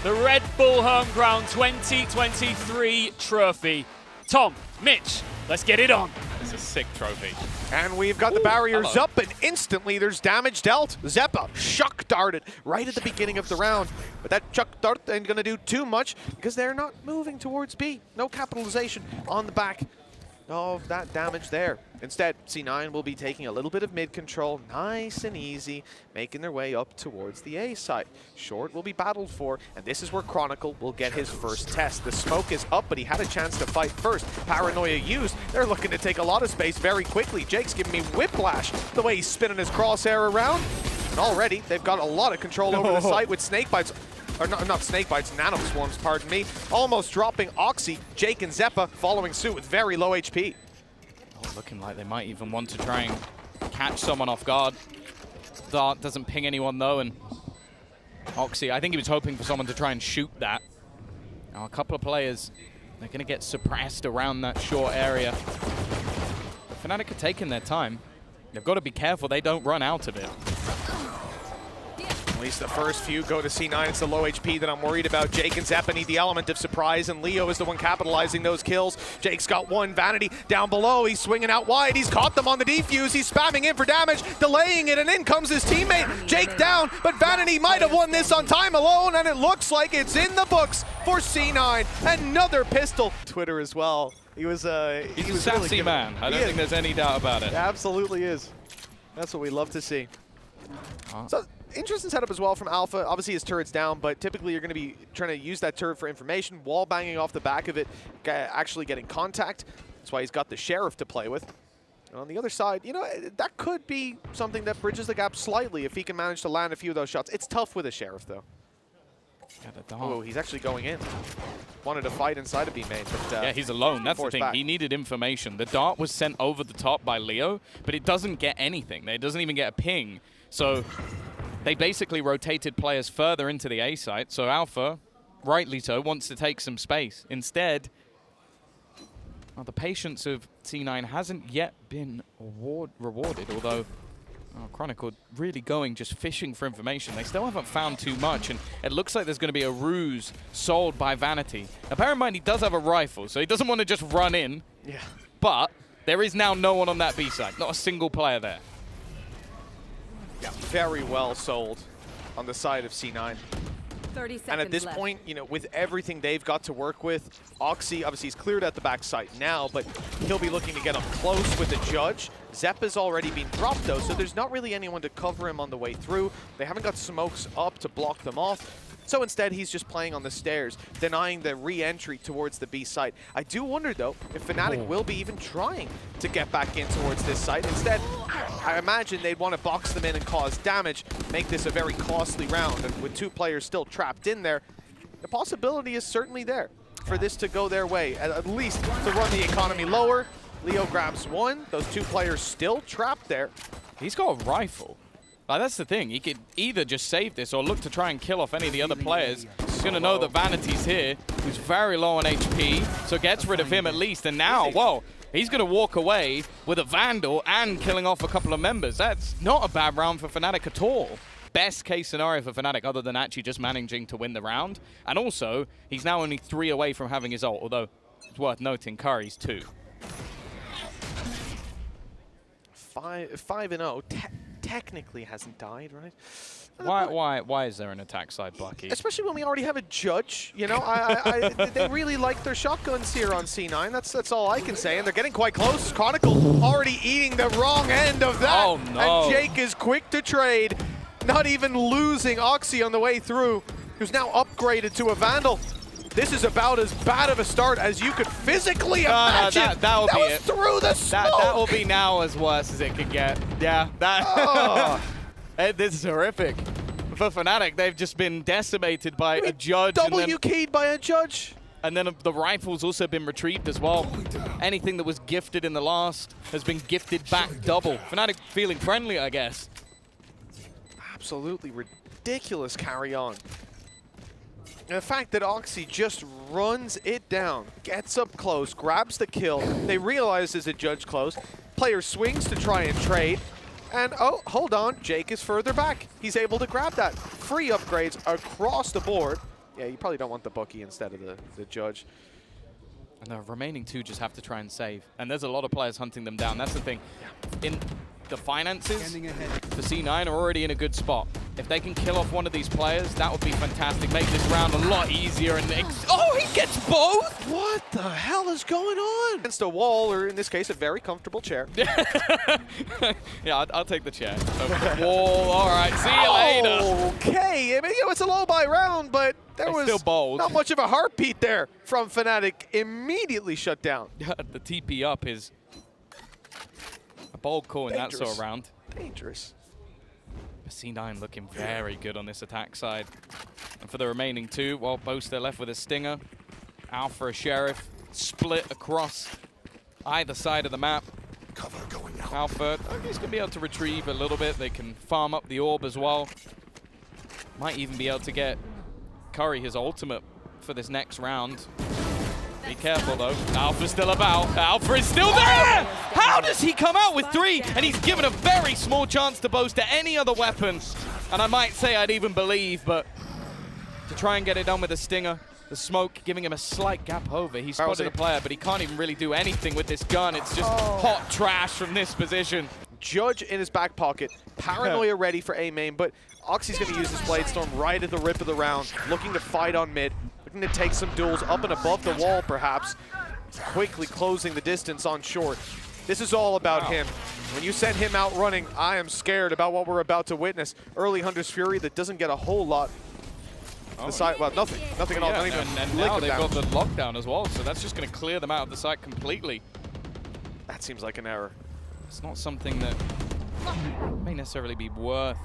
the Red Bull Home Ground 2023 trophy. Tom, Mitch, let's get it on. It's a sick trophy. And we've got the barriers up, and instantly there's damage dealt. Xeppaa chuck darted right at the beginning of the round. But that chuck dart ain't going to do too much because they're not moving towards B. No capitalization on the back of that damage there. Instead, C9 will be taking a little bit of mid control, nice and easy, making their way up towards the A side. Short will be battled for, and this is where Chronicle will get his first test. The smoke is up, but he had a chance to fight first. Paranoia used. They're looking to take a lot of space very quickly. Jake's giving me whiplash the way he's spinning his crosshair around. And already, they've got a lot of control over the site with snake bites. Or not snake bites, nano swarms, pardon me. Almost dropping Oxy, Jake and Xeppaa following suit with very low HP. Looking like they might even want to try and catch someone off guard. Dart doesn't ping anyone though, and Oxy, I think he was hoping for someone to try and shoot that. Now a couple of players, they're going to get suppressed around that short area. But Fnatic are taking their time. They've got to be careful they don't run out of it. At least the first few go to C9. It's the low HP that I'm worried about. Jake and Xeppaa need the element of surprise, and Leo is the one capitalizing those kills. Jake's got one. Vanity down below. He's swinging out wide. He's caught them on the defuse. He's spamming in for damage, delaying it, and in comes his teammate. Jake down, but Vanity might have won this on time alone, and it looks like it's in the books for C9. Another pistol. Twitter as well. He was a sassy really man. I don't think there's any doubt about it. It absolutely is. That's what we love to see. So, interesting setup as well from Alpha. Obviously his turret's down, but typically you're going to be trying to use that turret for information, wall banging off the back of it, actually getting contact. That's why he's got the Sheriff to play with. And on the other side, you know, that could be something that bridges the gap slightly if he can manage to land a few of those shots. It's tough with a Sheriff, though. Oh, he's actually going in. Wanted to fight inside of B main, but yeah, he's alone. That's the thing. back. He needed information. The dart was sent over the top by Leo, but it doesn't get anything. It doesn't even get a ping. So they basically rotated players further into the A site. So Alpha, rightly so, wants to take some space. Instead, well, the patience of C9 hasn't yet been rewarded, although Chronicle really going, just fishing for information. They still haven't found too much, and it looks like there's going to be a ruse sold by Vanity. Now, bear in mind, he does have a rifle, so he doesn't want to just run in. Yeah. But there is now no one on that B side, not a single player there. Yeah, very well sold on the side of C9. 30 seconds and at this left. point, you know, with everything they've got to work with, Oxy, obviously he's cleared at the back site now, but he'll be looking to get up close with the Judge. Xeppaa's already been dropped though, so there's not really anyone to cover him on the way through. They haven't got smokes up to block them off. So instead, he's just playing on the stairs, denying the re-entry towards the B site. I do wonder, though, if Fnatic will be even trying to get back in towards this site. Instead, I imagine they'd want to box them in and cause damage, make this a very costly round. And with two players still trapped in there, the possibility is certainly there for this to go their way, at least to run the economy lower. Leo grabs one. Those two players still trapped there. He's got a rifle. That's the thing. He could either just save this or look to try and kill off any of the other players. He's going to know that Vanity's here, who's very low on HP, so gets rid of him at least. And now, well, he's going to walk away with a Vandal and killing off a couple of members. That's not a bad round for Fnatic at all. Best case scenario for Fnatic, other than actually just managing to win the round. And also, he's now only 3 away from having his ult, although it's worth noting Curry's 2. 5-0. Technically hasn't died, right? Why is there an attack side, Bucky? Especially when we already have a Judge, you know. They really like their shotguns here on C9. That's all I can say, and they're getting quite close. Chronicle already eating the wrong end of that. Oh no! And Jake is quick to trade, not even losing Oxy on the way through, who's now upgraded to a Vandal. This is about as bad of a start as you could physically imagine. That was through the smoke. That will be now as worse as it could get. Yeah, this is horrific. For Fnatic, they've just been decimated by a Judge. W-keyed by a Judge. And then the rifle's also been retrieved as well. Anything that was gifted in the last has been gifted back double. Fnatic feeling friendly, I guess. Absolutely ridiculous carry on. And the fact that Oxy just runs it down, gets up close, grabs the kill. They realize there's a Judge close. Player swings to try and trade. And, oh, hold on, Jake is further back. He's able to grab that. Free upgrades across the board. Yeah, you probably don't want the bookie instead of the judge. And the remaining two just have to try and save. And there's a lot of players hunting them down. That's the thing. In the finances for C9 are already in a good spot. If they can kill off one of these players, that would be fantastic. Make this round a lot easier. And oh, he gets both? What the hell is going on? Against a wall, or in this case, a very comfortable chair. Yeah, I'll take the chair. Okay. Wall, all right, see you later. Okay, I mean, you know, it's a low buy round, but there was still bold. not much of a heartbeat there from Fnatic. Immediately shut down. The TP up is a bold call in that sort of round. Dangerous. C9 looking very good on this attack side. And for the remaining two, well, Boaster left with a stinger. Alpha, a sheriff, split across either side of the map. Cover going out. Alpha, he's going to be able to retrieve a little bit. They can farm up the orb as well. Might even be able to get Curry his ultimate for this next round. Be careful though. Alpha's still about. Alpha is still there! How does he come out with 3? And he's given a very small chance to Boaster any other weapon. And I might say I'd even believe, but to try and get it done with a stinger, the smoke giving him a slight gap over. He spotted a player, but he can't even really do anything with this gun. It's just hot trash from this position. Judge in his back pocket, paranoia ready for A main, but Oxy's going to use his Blade Storm right at the rip of the round, looking to fight on mid, looking to take some duels up and above the wall perhaps, quickly closing the distance on short. This is all about him. When you send him out running, I am scared about what we're about to witness. Early Hunter's Fury that doesn't get a whole lot. The site, well, nothing at all. Yeah, and now they've got the lockdown as well, so that's just going to clear them out of the site completely. That seems like an error. It's not something that may necessarily be worth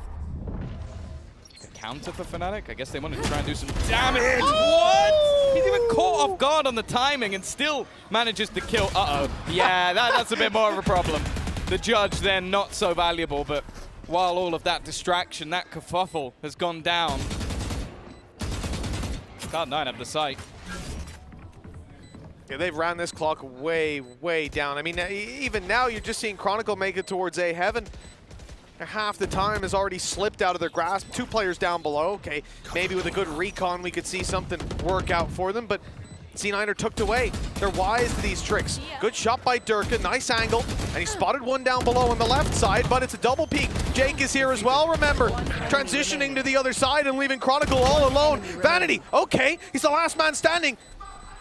a counter for Fnatic. I guess they wanted to try and do some damage. What? He's even caught off guard on the timing and still manages to kill. Uh-oh. Yeah, that's a bit more of a problem. The judge then not so valuable, but while all of that distraction, that kerfuffle has gone down, Cloud9 have the site. Yeah, they've ran this clock way, way down. I mean, even now you're just seeing Chronicle make it towards A heaven. Half the time has already slipped out of their grasp. 2 players down below. Okay, maybe with a good recon we could see something work out for them, but C9 are tucked away. They're wise to these tricks. Good shot by Derke, nice angle, and he spotted one down below on the left side, but it's a double peek. Jake is here as well, remember, transitioning to the other side and leaving Chronicle all alone. Vanity, okay, he's the last man standing.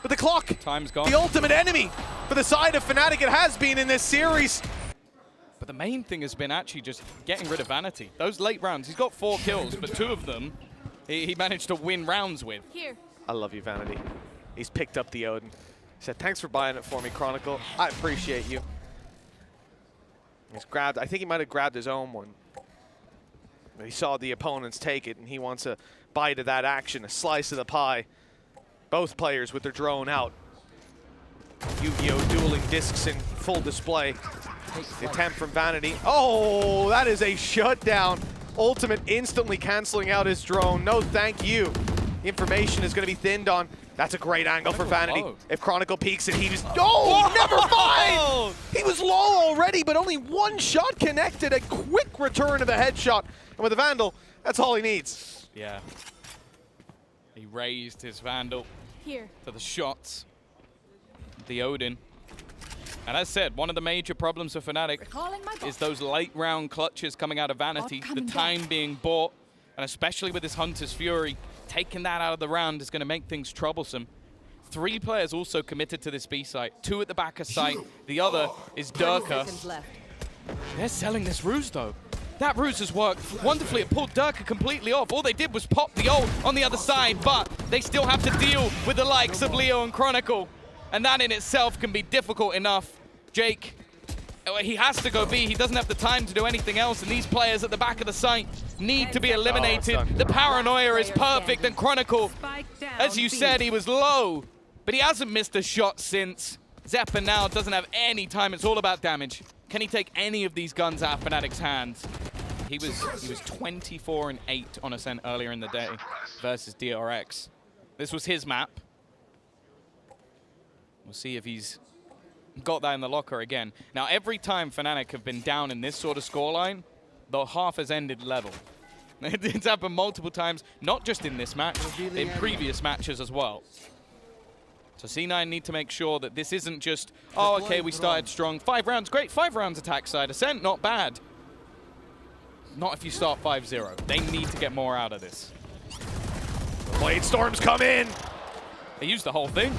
But the clock, time's gone. The ultimate enemy for the side of Fnatic it has been in this series. But the main thing has been actually just getting rid of Vanity. Those late rounds, he's got 4 kills, but 2 of them he managed to win rounds with. Here. I love you, Vanity. He's picked up the Odin. He said, thanks for buying it for me, Chronicle. I appreciate you. He's grabbed, I think he might have grabbed his own one. But he saw the opponents take it, and he wants a bite of that action, a slice of the pie. Both players with their drone out. Yu-Gi-Oh! Dueling discs in full display. The attempt from Vanity. Oh, that is a shutdown. Ultimate instantly canceling out his drone. No, thank you. The information is going to be thinned on. That's a great angle for Vanity. If Chronicle peeks it, he was... Oh, never mind! He was low already, but only 1 shot connected. A quick return of the headshot. And with the Vandal, that's all he needs. Yeah. He raised his Vandal to the shots. The Odin. And as said, one of the major problems for Fnatic is those late round clutches coming out of Vanity, the time being bought, and especially with this Hunter's Fury, taking that out of the round is going to make things troublesome. 3 players also committed to this B site, 2 at the back of site, the other is Derke. They're selling this ruse though. That ruse has worked wonderfully. It pulled Derke completely off. All they did was pop the ult on the other side, but they still have to deal with the likes of Leo and Chronicle. And that in itself can be difficult enough. Jake, he has to go B. He doesn't have the time to do anything else, and these players at the back of the site need to be eliminated. The paranoia is perfect, and Chronicle, as you said, he was low, but he hasn't missed a shot since. Xeppaa now doesn't have any time. It's all about damage. Can he take any of these guns out of Fnatic's hands? He was 24 and 8 on Ascent earlier in the day versus DRX. This was his map. We'll see if he's got that in the locker again. Now, every time Fnatic have been down in this sort of scoreline, the half has ended level. It's happened multiple times, not just in this match, in previous matches as well. So C9 need to make sure that this isn't just, oh, okay, we started strong. 5 rounds, great. 5 rounds attack side. Ascent, not bad. Not if you start 5-0. They need to get more out of this. Blade Storms come in. They used the whole thing.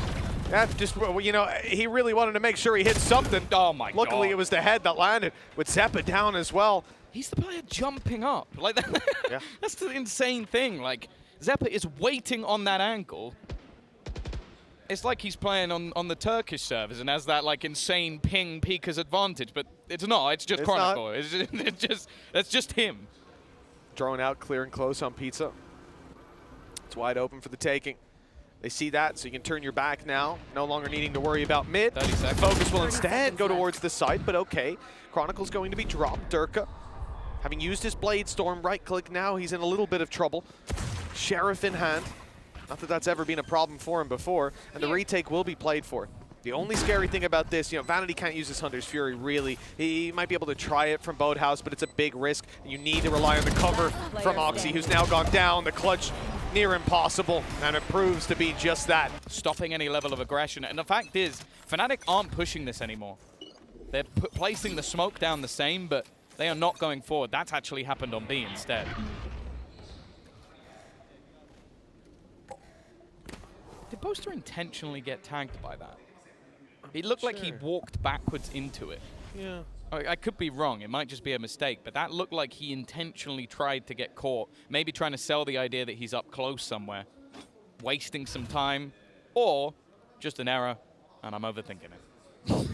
That just, you know, he really wanted to make sure he hit something. Oh my God. Luckily, it was the head that landed with Xeppaa down as well. He's the player jumping up. Like that. Yeah. That's the insane thing. Like, Xeppaa is waiting on that ankle. It's like he's playing on the Turkish servers and has that like insane ping Pika's advantage, but it's not. It's just Chronicle. It's just him. Drone out, clear and close on Pizza. It's wide open for the taking. They see that, so you can turn your back now. No longer needing to worry about mid. 30 seconds. Focus will instead go towards the site, but okay. Chronicle's going to be dropped. Derke, having used his Blade Storm, right-click now, he's in a little bit of trouble. Sheriff in hand. Not that that's ever been a problem for him before, and the retake will be played for. The only scary thing about this, you know, Vanity can't use his Hunter's Fury, really. He might be able to try it from Boathouse, but it's a big risk. You need to rely on the cover from Oxy, who's now gone down. The clutch near impossible, and it proves to be just that. Stopping any level of aggression. And the fact is, Fnatic aren't pushing this anymore. They're placing the smoke down the same, but they are not going forward. That's actually happened on B instead. Did Boaster intentionally get tagged by that? It looked like he walked backwards into it. Yeah. I could be wrong. It might just be a mistake, but that looked like he intentionally tried to get caught, maybe trying to sell the idea that he's up close somewhere, wasting some time, or just an error, and I'm overthinking it. Oh.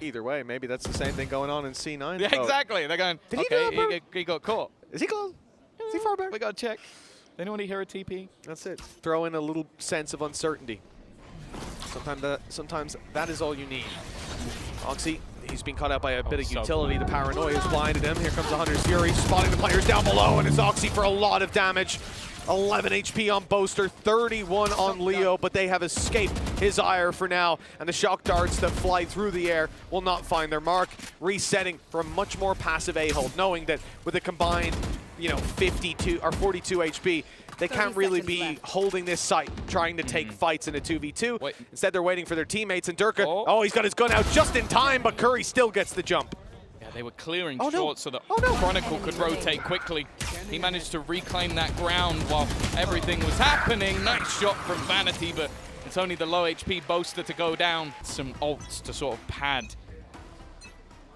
Either way, maybe that's the same thing going on in C9. Yeah, exactly. They're going, Did okay, he got caught. Is he close? Is he far back? We got to check. Anyone hear a TP? That's it. Throw in a little sense of uncertainty. Sometimes that is all you need. Oxy, he's been caught out by a bit of utility. The paranoia has blinded him. Here comes the Hunter's Fury, spotting the players down below, and it's Oxy for a lot of damage. 11 HP on Boaster, 31 on Leo, but they have escaped his ire for now, and the shock darts that fly through the air will not find their mark, resetting for a much more passive A-hold, knowing that with a combined, you know, 52 or 42 HP, they can't really be holding this site, trying to take fights in a 2v2. Wait. Instead, they're waiting for their teammates, and Derke, oh, he's got his gun out just in time, but Curry still gets the jump. Yeah, they were clearing short so that Chronicle could rotate quickly. He managed to reclaim that ground while everything was happening. Nice shot from Vanity, but it's only the low HP Boaster to go down. Some ults to sort of pad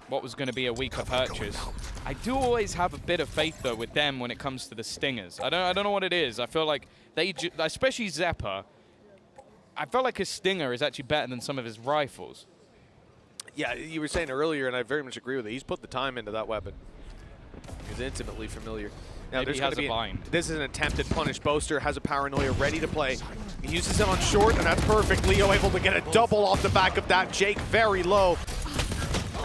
what was going to be a weaker purchase. I do always have a bit of faith, though, with them when it comes to the Stingers. I don't know what it is. I feel like they, especially Xeppaa, I feel like his Stinger is actually better than some of his rifles. Yeah, you were saying earlier, and I very much agree with it. He's put the time into that weapon. He's intimately familiar. Now, Maybe there's he has a bind. This is an attempted punish. Boaster has a paranoia ready to play. He uses him on short, and that's perfect. Leo able to get a double off the back of that. Jake very low.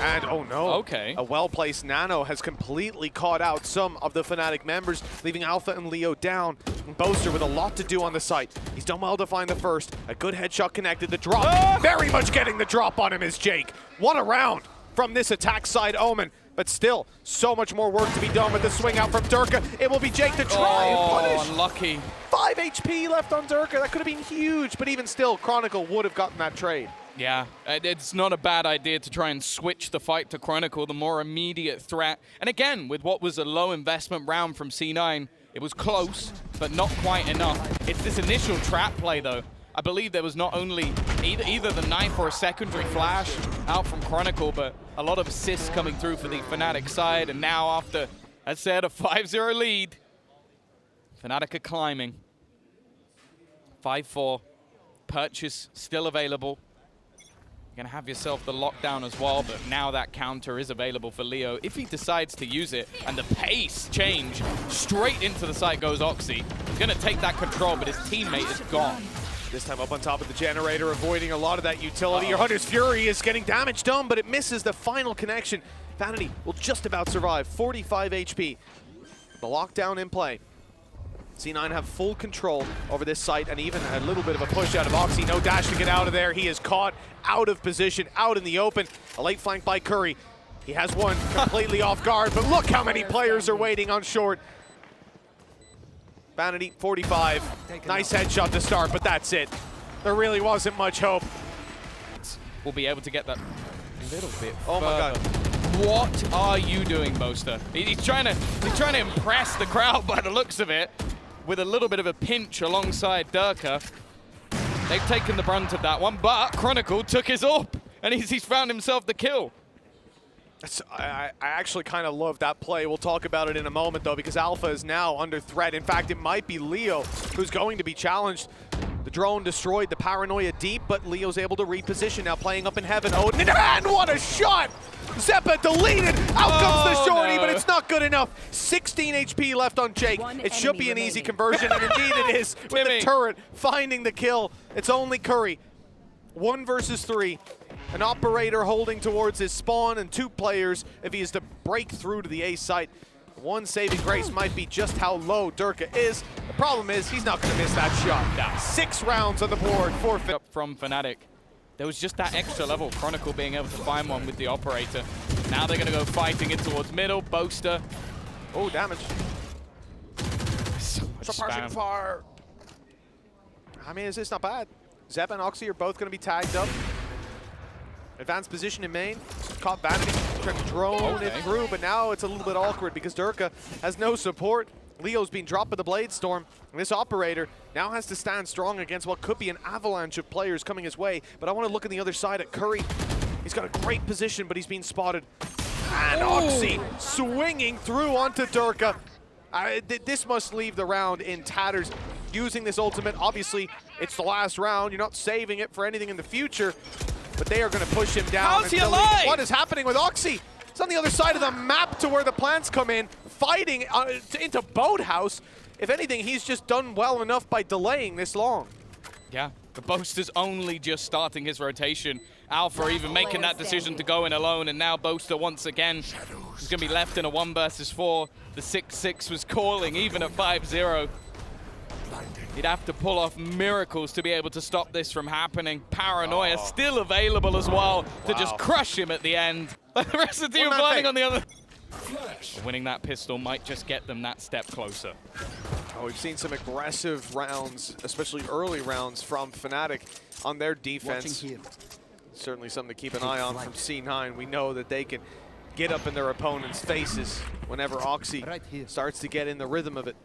And, oh no, okay. A well-placed nano has completely caught out some of the Fnatic members, leaving Alpha and Leo down. And Boaster with a lot to do on the site. He's done well to find the first. A good headshot connected. The drop, very much getting the drop on him is Jake. What a round from this attack side Omen. But still, so much more work to be done with the swing out from Derke. It will be Jake to try and punish. Unlucky. 5 HP left on Derke. That could have been huge, but even still, Chronicle would have gotten that trade. Yeah, it's not a bad idea to try and switch the fight to Chronicle, the more immediate threat. And again, with what was a low investment round from C9, it was close, but not quite enough. It's this initial trap play, though. I believe there was not only either the knife or a secondary flash out from Chronicle, but a lot of assists coming through for the Fnatic side. And now after, as said, a 5-0 lead, Fnatic are climbing. 5-4, purchase still available. You're going to have yourself the lockdown as well, but now that counter is available for Leo if he decides to use it. And the pace change, straight into the site goes Oxy. He's going to take that control, but his teammate is gone. This time up on top of the generator, avoiding a lot of that utility. Your Hunter's Fury is getting damage done, but it misses the final connection. Vanity will just about survive, 45 HP. The lockdown in play. C9 have full control over this site, and even a little bit of a push out of Oxy. No dash to get out of there. He is caught out of position, out in the open. A late flank by Curry. He has one completely off guard, but look how many players are waiting on short. Vanity, 45. Nice headshot to start, but that's it. There really wasn't much hope. We'll be able to get that a little bit Oh my god. What are you doing, Boaster? He's trying to impress the crowd by the looks of it, with a little bit of a pinch alongside Derke. They've taken the brunt of that one, but Chronicle took his AWP, and he's found himself the kill. I actually kind of love that play. We'll talk about it in a moment, though, because Alpha is now under threat. In fact, it might be Leo who's going to be challenged. The drone destroyed the Paranoia deep, but Leo's able to reposition now, playing up in heaven. Oh, and what a shot! Xeppaa deleted! Out comes the shorty, but it's not good enough. 16 HP left on Jake. It should be an easy conversion, and indeed it is, with the turret finding the kill. It's only Curry. 1 versus 3. An operator holding towards his spawn, and 2 players if he is to break through to the A site. One saving grace might be just how low Derke is. The problem is he's not going to miss that shot. Now, 6 rounds on the board, forfeit. Up from Fnatic. There was just that extra level, Chronicle being able to find one with the operator. Now they're going to go fighting it towards middle. Boaster. Oh, damage. So much spam. Fire. I mean, it's not bad. Xeppaa and Oxy are both going to be tagged up. Advanced position in main. Caught Vanity, trying to drone it through, but now it's a little bit awkward because Derke has no support. Leo's being dropped by the Blade Storm, and this operator now has to stand strong against what could be an avalanche of players coming his way. But I want to look on the other side at Curry. He's got a great position, but he's being spotted. And Oxy swinging through onto Derke. This must leave the round in tatters. Using this ultimate, obviously, it's the last round. You're not saving it for anything in the future. But they are going to push him down. How's he alive? What is happening with Oxy? It's on the other side of the map to where the plants come in, fighting into Boathouse. If anything, he's just done well enough by delaying this long. Yeah, the Boaster's only just starting his rotation. Alpha even making that decision to go in alone, and now Boaster once again is going to be left in a 1 versus 4. The 6-6 was calling, even at 5-0. He'd have to pull off miracles to be able to stop this from happening. Paranoia still available as well to just crush him at the end. The rest of the team are flying on the other. Winning that pistol might just get them that step closer. Oh, we've seen some aggressive rounds, especially early rounds from Fnatic on their defense. Certainly something to keep an eye on from C9. We know that they can get up in their opponents' faces whenever Oxy starts to get in the rhythm of it.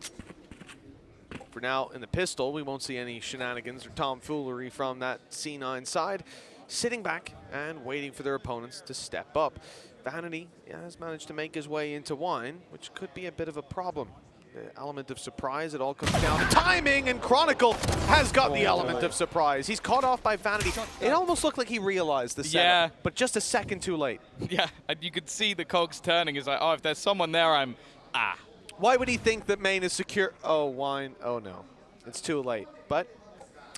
For now, in the pistol, we won't see any shenanigans or tomfoolery from that C9 side. Sitting back and waiting for their opponents to step up. Vanity has managed to make his way into wine, which could be a bit of a problem. The element of surprise, it all comes down to timing, and Chronicle has got the element of surprise. He's caught off by Vanity. It almost looked like he realized the setup, but just a second too late. Yeah, and you could see the cogs turning. He's like, oh, if there's someone there, I'm Why would he think that main is secure? Oh, wine. Oh, no. It's too late. But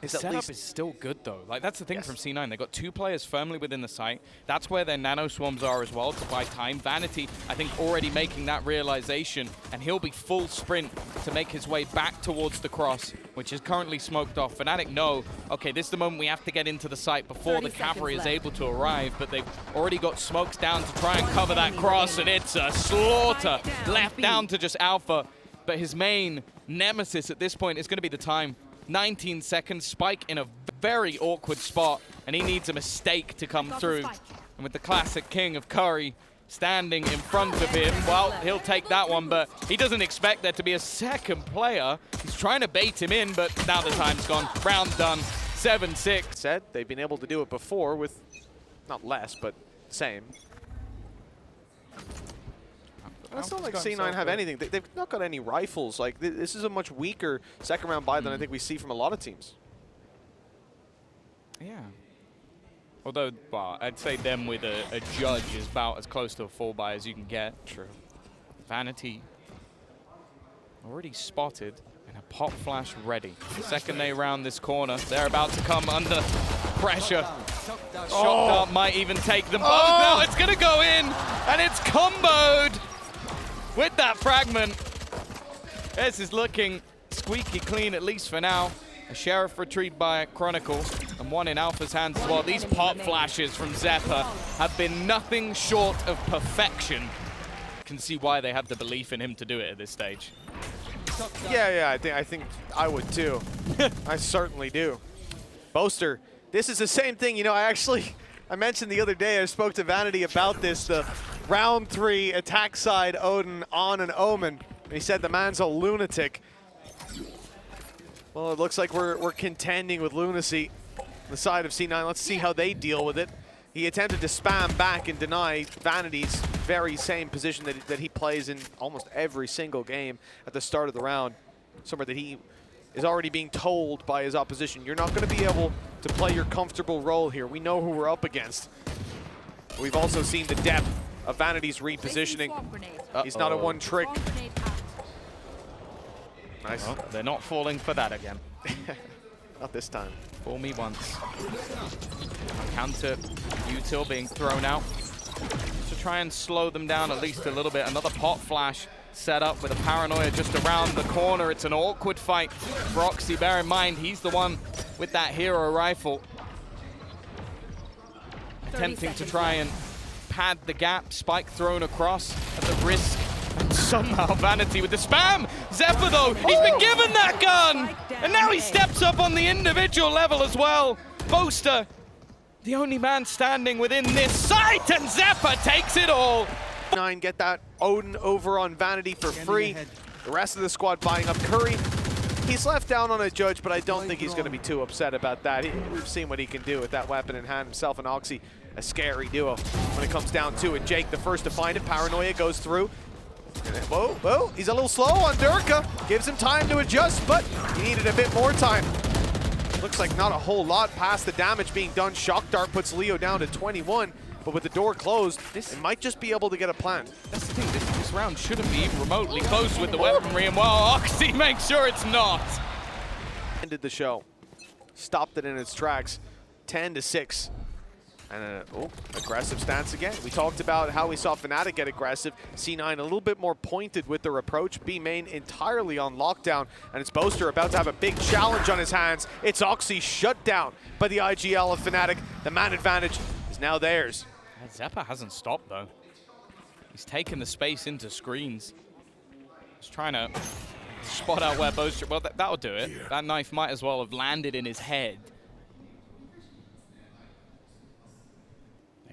his setup is still good, though. Like, that's the thing from C9. They've got 2 players firmly within the site. That's where their nano swarms are as well to buy time. Vanity, I think, already making that realization, and he'll be full sprint to make his way back towards the cross, which is currently smoked off. Fnatic know, okay, this is the moment we have to get into the site before the cavalry is able to arrive, but they've already got smokes down to try and cover that cross, and it's a slaughter. Left down to just Alpha, but his main nemesis at this point is going to be the time. 19 seconds, Spike in a very awkward spot, and he needs a mistake to come through. And with the classic king of Curry standing in front of him, well, he'll take that one, but he doesn't expect there to be a second player. He's trying to bait him in, but now the time's gone. Round done, 7-6. Said they've been able to do it before with, not less, but same. It's not like C9 have anything. They've not got any rifles. Like, this is a much weaker second round buy than I think we see from a lot of teams. Yeah. Although, well, I'd say them with a judge is about as close to a full buy as you can get. True. Vanity already spotted and a pop flash ready. The second they round this corner, they're about to come under pressure. Shot dart might even take them both. Now it's going to go in, and it's comboed with that fragment. This is looking squeaky clean, at least for now. A Sheriff retrieved by Chronicle. and one in Alpha's hands as well. These pop flashes from Xeppaa have been nothing short of perfection. You can see why they have the belief in him to do it at this stage. Yeah, I think I would too. I certainly do. Boaster, this is the same thing. You know, I mentioned the other day, I spoke to Vanity about this, the round 3 attack side Odin on an Omen. And he said the man's a lunatic. Well, it looks like we're contending with lunacy on the side of C9. Let's see how they deal with it. He attempted to spam back and deny Vanity's very same position that he plays in almost every single game at the start of the round. Somewhere that he is already being told by his opposition, you're not going to be able to play your comfortable role here. We know who we're up against. We've also seen the depth of Vanity's repositioning. He's not a one trick. Nice. Well, they're not falling for that again. Not this time. Fool me once. Counter util being thrown out to try and slow them down at least a little bit. Another pot flash set up with a paranoia just around the corner. It's an awkward fight for Oxy. Bear in mind, he's the one with that hero rifle. Attempting to try and pad the gap. Spike thrown across at the risk. And somehow Vanity with the spam. Xeppaa though, he's been given that gun. And now he steps up on the individual level as well. Boaster, the only man standing within this site, and Xeppaa takes it all. 9 get that Odin over on Vanity for free. The rest of the squad buying up Curry. He's left down on a judge, but I don't think he's going to be too upset about that. We've seen what he can do with that weapon in hand. Himself and Oxy, a scary duo when it comes down to it. Jake, the first to find it. Paranoia goes through. Whoa, he's a little slow on Derke. Gives him time to adjust, but he needed a bit more time. Looks like not a whole lot past the damage being done. Shock Dart puts Leo down to 21, but with the door closed, they might just be able to get a plant. That's the thing, this round shouldn't be remotely close with the weaponry, and well, Oxy makes sure it's not. Ended the show. Stopped it in its tracks. 10-6. And aggressive stance again. We talked about how we saw Fnatic get aggressive. C9 a little bit more pointed with their approach. B main entirely on lockdown. And it's Boaster about to have a big challenge on his hands. It's Oxy shut down by the IGL of Fnatic. The man advantage is now theirs. Xeppaa hasn't stopped though. He's taken the space into screens. He's trying to spot out where Boaster, well that'll do it. That knife might as well have landed in his head.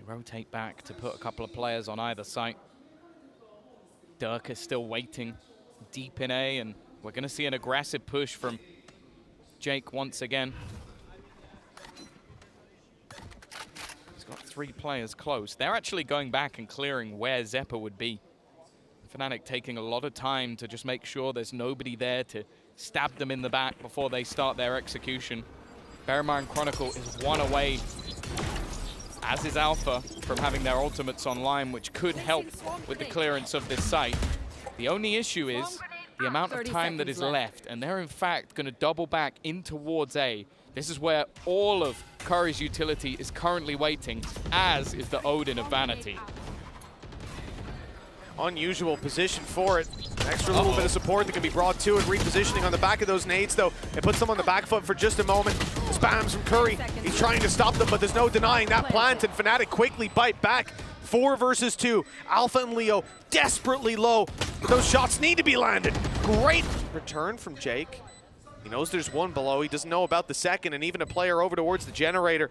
Rotate back to put a couple of players on either site. Derke is still waiting deep in A, and we're going to see an aggressive push from Jake once again. He's got 3 players close. They're actually going back and clearing where Xeppaa would be. Fnatic taking a lot of time to just make sure there's nobody there to stab them in the back before they start their execution. Bear in mind, Chronicle is 1 away, as is Alpha, from having their ultimates online, which could help with the clearance of this site. The only issue is the amount of time that is left, and they're in fact going to double back in towards A. This is where all of Curry's utility is currently waiting, as is the Odin of Vanity. Unusual position for it. An extra little bit of support that can be brought to it. Repositioning on the back of those nades, though. It puts them on the back foot for just a moment. Spams from Curry. He's trying to stop them, but there's no denying that plant, and Fnatic quickly bite back. 4 versus 2. Alpha and Leo desperately low, but those shots need to be landed. Great return from Jake. He knows there's one below. He doesn't know about the second, and even a player over towards the generator.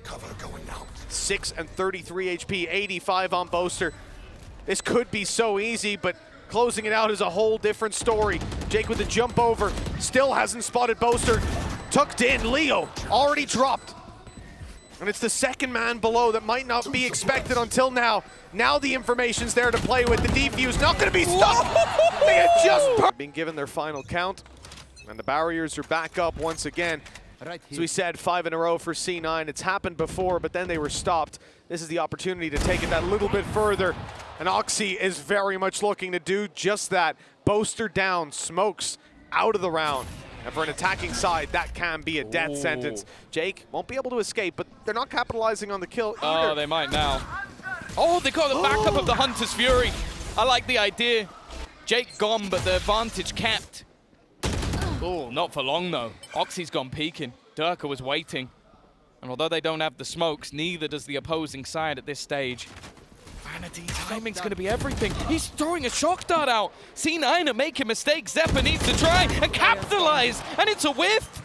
Cover going out. 6 and 33 HP, 85 on Boaster. This could be so easy, but closing it out is a whole different story. Jake with the jump over, still hasn't spotted Boaster. Tucked in, Leo already dropped. And it's the second man below that might not be expected until now. Now the information's there to play with. The defuse not gonna be stopped. They had just been given their final count, and the barriers are back up once again. As we said, 5 in a row for C9. It's happened before, but then they were stopped. This is the opportunity to take it that little bit further. And Oxy is very much looking to do just that. Boaster down, smokes out of the round. And for an attacking side, that can be a death sentence. Jake won't be able to escape, but they're not capitalizing on the kill either. Oh, they might now. Oh, they got the backup of the Hunter's Fury. I like the idea. Jake gone, but the advantage kept. Oh, not for long though. Oxy's gone peeking. Derke was waiting. And although they don't have the smokes, neither does the opposing side at this stage. Vanity, timing's going to be everything. He's throwing a shock dart out. C9 are making mistakes. Xeppaa needs to try and capitalize, and it's a whiff.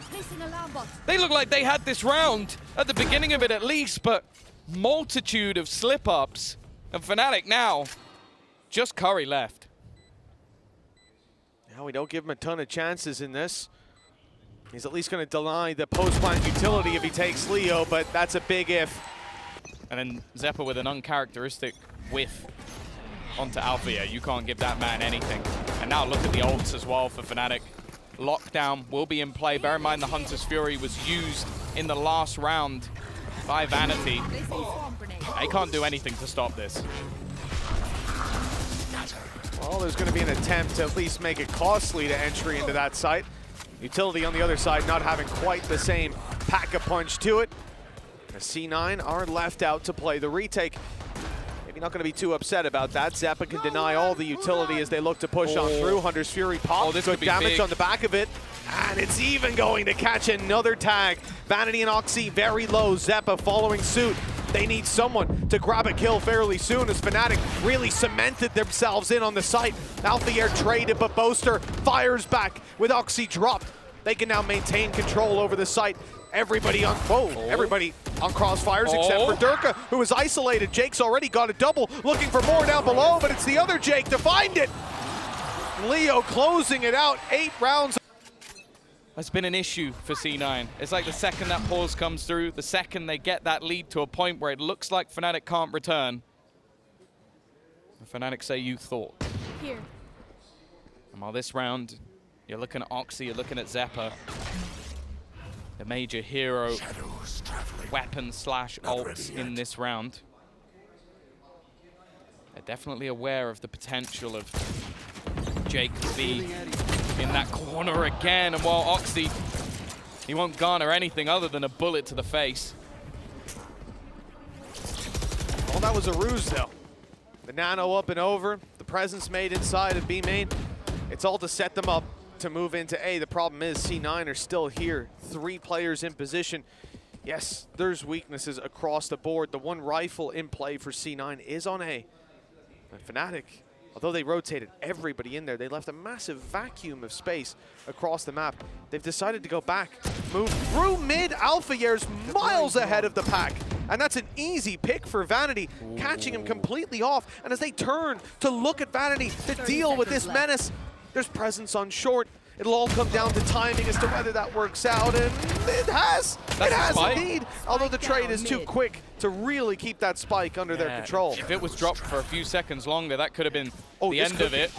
They look like they had this round at the beginning of it at least, but multitude of slip-ups. And Fnatic now, just Curry left. Now we don't give him a ton of chances in this. He's at least going to deny the post-plant utility if he takes Leo, but that's a big if. And then Xeppaa with an uncharacteristic whiff onto Alfajer. You can't give that man anything. And now look at the ults as well for Fnatic. Lockdown will be in play. Bear in mind the Hunter's Fury was used in the last round by Vanity. They can't do anything to stop this. Well, there's going to be an attempt to at least make it costly to entry into that site. Utility on the other side not having quite the same pack-a-punch to it. The C9 are left out to play the retake. Maybe not going to be too upset about that. Xeppaa can deny all the utility as they look to push on through. Hunter's Fury pop. This good damage on the back of it. And it's even going to catch another tag. Vanity and Oxy very low. Xeppaa following suit. They need someone to grab a kill fairly soon as Fnatic really cemented themselves in on the site. Alfajer traded, but Boaster fires back with Oxy dropped. They can now maintain control over the site. Everybody on everybody on crossfires except for Derke, who is isolated. Jake's already got a double, looking for more down below, but it's the other Jake to find it. Leo closing it out, 8 rounds. That's been an issue for C9. It's like the second that pause comes through, the second they get that lead to a point where it looks like Fnatic can't return. The Fnatic say you thought. Here. And while this round, you're looking at Oxy, you're looking at Xeppaa. The major hero weapon slash ults in this round. They're definitely aware of the potential of Jake to be in that corner again. And while Oxy, he won't garner anything other than a bullet to the face. Well, that was a ruse though. The nano up and over, the presence made inside of B main. It's all to set them up to move into A. The problem is C9 are still here. 3 players in position. Yes, there's weaknesses across the board. The one rifle in play for C9 is on A. But Fnatic, although they rotated everybody in there, they left a massive vacuum of space across the map. They've decided to go back, move through mid. Alfajer's miles ahead of the pack. And that's an easy pick for Vanity, catching him completely off. And as they turn to look at Vanity to deal with this menace, there's presence on short. It'll all come down to timing as to whether that works out, and it has. It has indeed. Although the trade is too quick to really keep that spike under their control. If it was dropped for a few seconds longer, that could have been the end of it.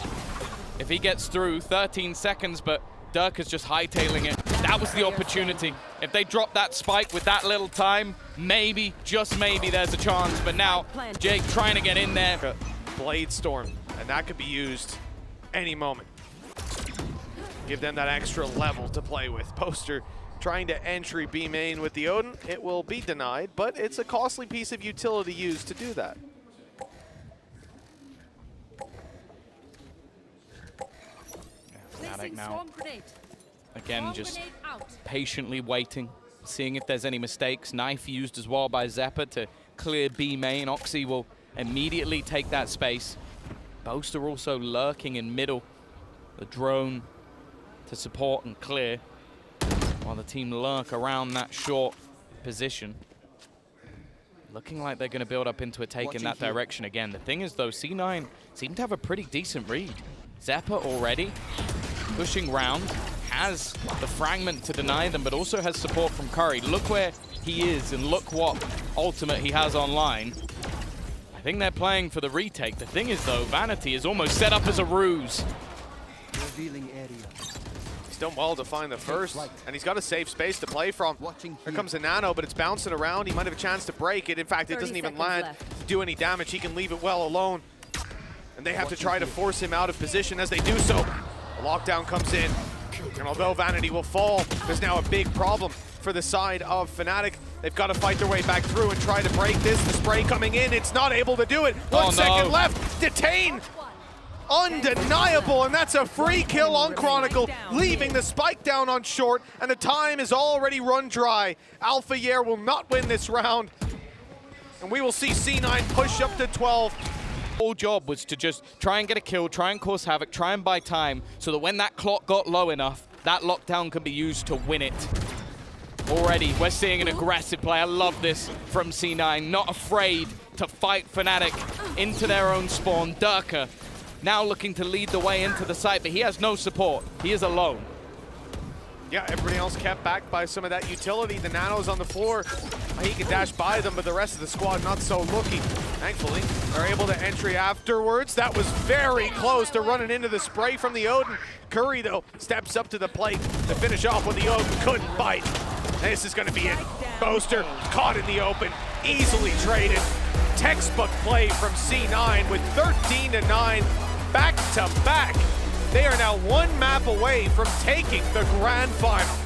If he gets through, 13 seconds, but Derke is just hightailing it. That was the opportunity. If they drop that spike with that little time, maybe, just maybe, there's a chance. But now, Jake trying to get in there. Blade Storm, and that could be used any moment. Give them that extra level to play with. Boaster trying to entry B main with the Odin. It will be denied, but it's a costly piece of utility used to do that. Fnatic now, again, just patiently waiting, seeing if there's any mistakes. Knife used as well by Xeppaa to clear B main. Oxy will immediately take that space. Boaster also lurking in middle. The drone to support and clear while the team lurk around that short position. Looking like they're going to build up into a take in that direction again. The thing is, though, C9 seem to have a pretty decent read. Xeppaa already pushing round, has the fragment to deny them, but also has support from Curry. Look where he is, and look what ultimate he has online. I think they're playing for the retake. The thing is, though, Vanity is almost set up as a ruse. He's done well to find the first, and he's got a safe space to play from. Here comes a nano, but it's bouncing around. He might have a chance to break it. In fact, it doesn't even land to do any damage. He can leave it well alone. And they have to try to force him out of position. As they do so, a lockdown comes in. And although Vanity will fall, there's now a big problem for the side of Fnatic. They've got to fight their way back through and try to break this. The spray coming in, it's not able to do it. 1 second left, detain. undeniable, and that's a free kill on Chronicle, leaving the spike down on short, and the time is already run dry. Alfajer will not win this round, and we will see C9 push up to 12. Whole job was to just try and get a kill, try and cause havoc, try and buy time, so that when that clock got low enough, that lockdown could be used to win it. Already, we're seeing an aggressive play. I love this from C9, not afraid to fight Fnatic into their own spawn. Derke now looking to lead the way into the site, but he has no support. He is alone. Yeah, everybody else kept back by some of that utility. The Nano's on the floor. He can dash by them, but the rest of the squad not so lucky. Thankfully, they're able to entry afterwards. That was very close to running into the spray from the Odin. Curry, though, steps up to the plate to finish off when the Odin couldn't bite. This is going to be it. Boaster caught in the open, easily traded. Textbook play from C9 with 13-9, back to back. They are now one map away from taking the grand final.